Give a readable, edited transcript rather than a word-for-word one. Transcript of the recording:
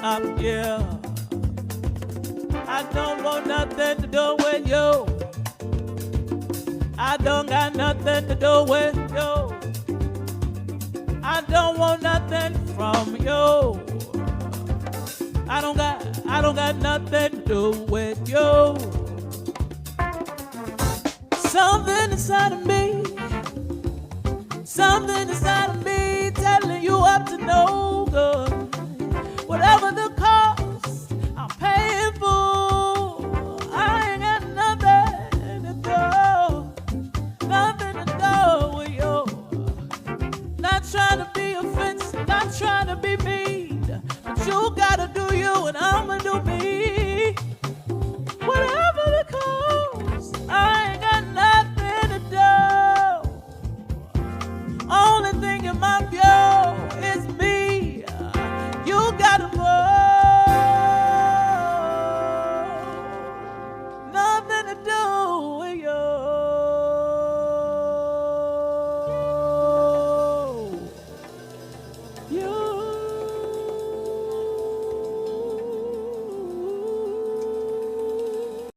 Yeah. I don't want nothing to do with you. I don't got nothing to do with you. I don't want nothing from you. I don't got nothing to do with you. Something inside of me, something inside of me telling you up to no good. Whatever the cost, I'm paying for. I ain't got nothing to do with you. Not trying to be offensive, not trying to be mean, but you gotta do you and I'ma do me. Whatever the cost, I ain't got nothing to do. Only thing in my view.